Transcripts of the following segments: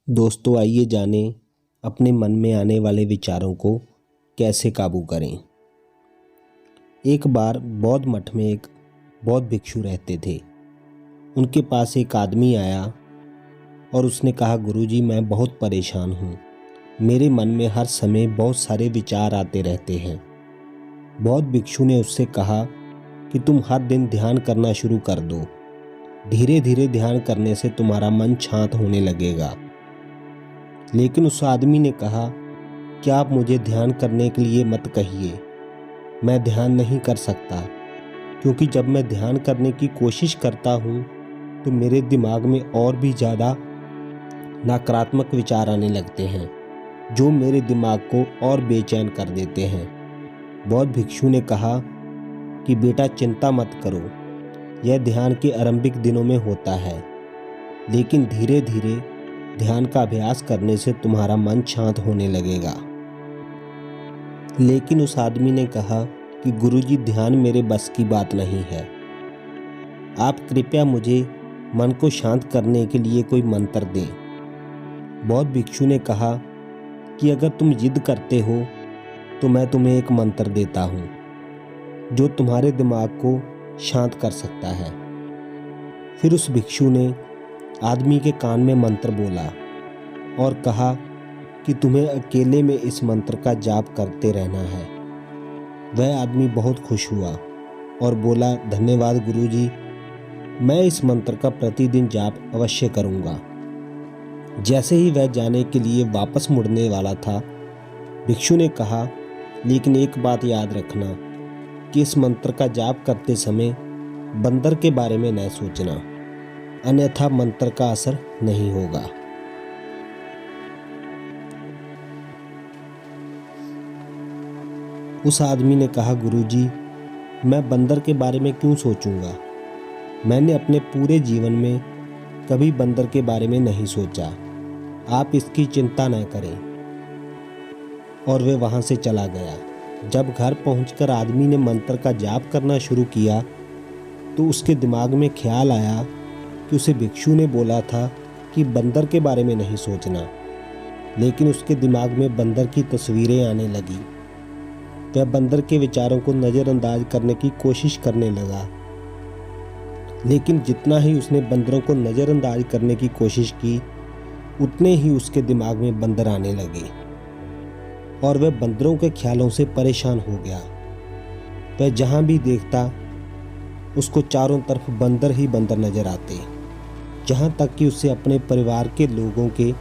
दोस्तों आइए जानें अपने मन में आने वाले विचारों को कैसे काबू करें। एक बार बौद्ध मठ में एक बौद्ध भिक्षु रहते थे। उनके पास एक आदमी आया और उसने कहा, गुरुजी मैं बहुत परेशान हूँ। मेरे मन में हर समय बहुत सारे विचार आते रहते हैं। बौद्ध भिक्षु ने उससे कहा कि तुम हर दिन ध्यान करना शुरू कर दो। धीरे धीरे ध्यान करने से तुम्हारा मन शांत होने लगेगा। लेकिन उस आदमी ने कहा कि आप मुझे ध्यान करने के लिए मत कहिए, मैं ध्यान नहीं कर सकता, क्योंकि जब मैं ध्यान करने की कोशिश करता हूँ तो मेरे दिमाग में और भी ज़्यादा नकारात्मक विचार आने लगते हैं जो मेरे दिमाग को और बेचैन कर देते हैं। बौद्ध भिक्षु ने कहा कि बेटा चिंता मत करो, यह ध्यान के आरंभिक दिनों में होता है, लेकिन धीरे धीरे ध्यान का अभ्यास करने से तुम्हारा मन शांत होने लगेगा। लेकिन उस आदमी ने कहा कि गुरुजी ध्यान मेरे बस की बात नहीं है। आप कृपया मुझे मन को शांत करने के लिए कोई मंत्र दें। बौद्ध भिक्षु ने कहा कि अगर तुम जिद करते हो तो मैं तुम्हें एक मंत्र देता हूँ जो तुम्हारे दिमाग को शांत कर सकता है। फिर उस भिक्षु ने आदमी के कान में मंत्र बोला और कहा कि तुम्हें अकेले में इस मंत्र का जाप करते रहना है। वह आदमी बहुत खुश हुआ और बोला, धन्यवाद गुरुजी, मैं इस मंत्र का प्रतिदिन जाप अवश्य करूंगा। जैसे ही वह जाने के लिए वापस मुड़ने वाला था, भिक्षु ने कहा, लेकिन एक बात याद रखना कि इस मंत्र का जाप करते समय बंदर के बारे में न सोचना, अन्यथा मंत्र का असर नहीं होगा। उस आदमी ने कहा, गुरुजी मैं बंदर के बारे में क्यों सोचूंगा? मैंने अपने पूरे जीवन में कभी बंदर के बारे में नहीं सोचा। आप इसकी चिंता न करें। और वे वहां से चला गया। जब घर पहुंचकर आदमी ने मंत्र का जाप करना शुरू किया तो उसके दिमाग में ख्याल आया कि उसे भिक्षु ने बोला था कि बंदर के बारे में नहीं सोचना, लेकिन उसके दिमाग में बंदर की तस्वीरें आने लगी। वह बंदर के विचारों को नज़रअंदाज करने की कोशिश करने लगा, लेकिन जितना ही उसने बंदरों को नज़रअंदाज करने की कोशिश की, उतने ही उसके दिमाग में बंदर आने लगे और वह बंदरों के ख्यालों से परेशान हो गया। वह जहाँ भी देखता उसको चारों तरफ बंदर ही बंदर नजर आते, जहाँ तक कि उसे अपने परिवार के लोगों के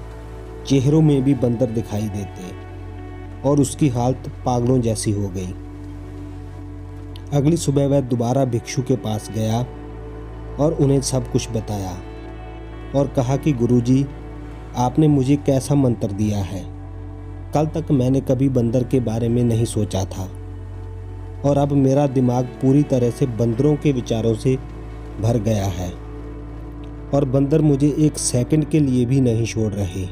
चेहरों में भी बंदर दिखाई देते और उसकी हालत पागलों जैसी हो गई। अगली सुबह वह दोबारा भिक्षु के पास गया और उन्हें सब कुछ बताया और कहा कि गुरुजी आपने मुझे कैसा मंत्र दिया है। कल तक मैंने कभी बंदर के बारे में नहीं सोचा था और अब मेरा दिमाग पूरी तरह से बंदरों के विचारों से भर गया है और बंदर मुझे एक सेकंड के लिए भी नहीं छोड़ रहे।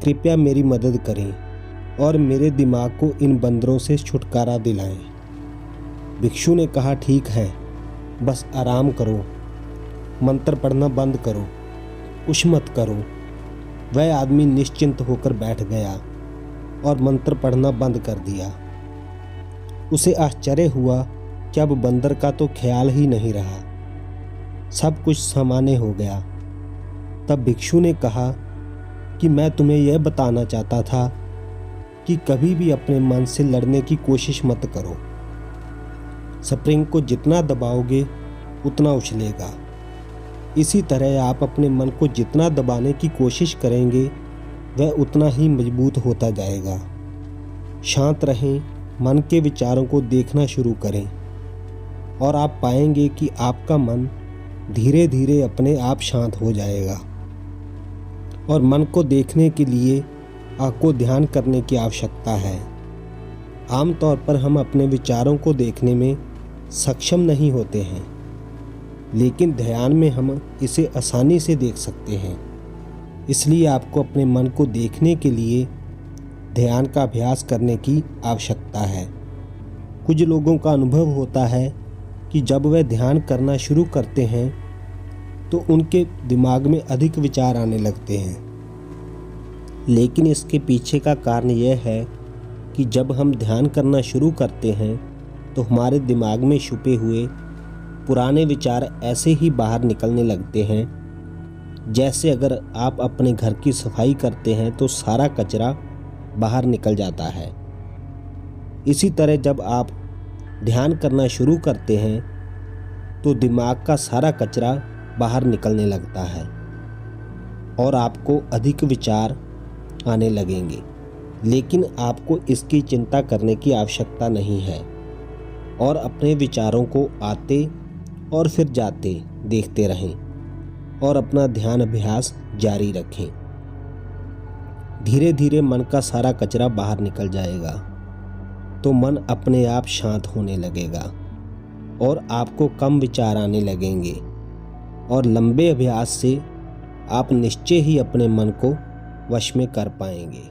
कृपया मेरी मदद करें और मेरे दिमाग को इन बंदरों से छुटकारा दिलाएं। भिक्षु ने कहा, ठीक है, बस आराम करो, मंत्र पढ़ना बंद करो, कुछ मत करो। वह आदमी निश्चिंत होकर बैठ गया और मंत्र पढ़ना बंद कर दिया। उसे आश्चर्य हुआ कि अब बंदर का तो ख्याल ही नहीं रहा, सब कुछ सामान्य हो गया। तब भिक्षु ने कहा कि मैं तुम्हें यह बताना चाहता था कि कभी भी अपने मन से लड़ने की कोशिश मत करो। स्प्रिंग को जितना दबाओगे उतना उछलेगा। इसी तरह आप अपने मन को जितना दबाने की कोशिश करेंगे वह उतना ही मजबूत होता जाएगा। शांत रहें, मन के विचारों को देखना शुरू करें और आप पाएंगे कि आपका मन धीरे धीरे अपने आप शांत हो जाएगा। और मन को देखने के लिए आपको ध्यान करने की आवश्यकता है। आमतौर पर हम अपने विचारों को देखने में सक्षम नहीं होते हैं, लेकिन ध्यान में हम इसे आसानी से देख सकते हैं। इसलिए आपको अपने मन को देखने के लिए ध्यान का अभ्यास करने की आवश्यकता है। कुछ लोगों का अनुभव होता है कि जब वह ध्यान करना शुरू करते हैं तो उनके दिमाग में अधिक विचार आने लगते हैं लेकिन इसके पीछे का कारण यह है कि जब हम ध्यान करना शुरू करते हैं तो हमारे दिमाग में छुपे हुए पुराने विचार ऐसे ही बाहर निकलने लगते हैं, जैसे अगर आप अपने घर की सफाई करते हैं तो सारा कचरा बाहर निकल जाता है। इसी तरह जब आप ध्यान करना शुरू करते हैं तो दिमाग का सारा कचरा बाहर निकलने लगता है और आपको अधिक विचार आने लगेंगे। लेकिन आपको इसकी चिंता करने की आवश्यकता नहीं है और अपने विचारों को आते और फिर जाते देखते रहें और अपना ध्यान अभ्यास जारी रखें। धीरे धीरे मन का सारा कचरा बाहर निकल जाएगा तो मन अपने आप शांत होने लगेगा और आपको कम विचार आने लगेंगे और लंबे अभ्यास से आप निश्चय ही अपने मन को वश में कर पाएंगे।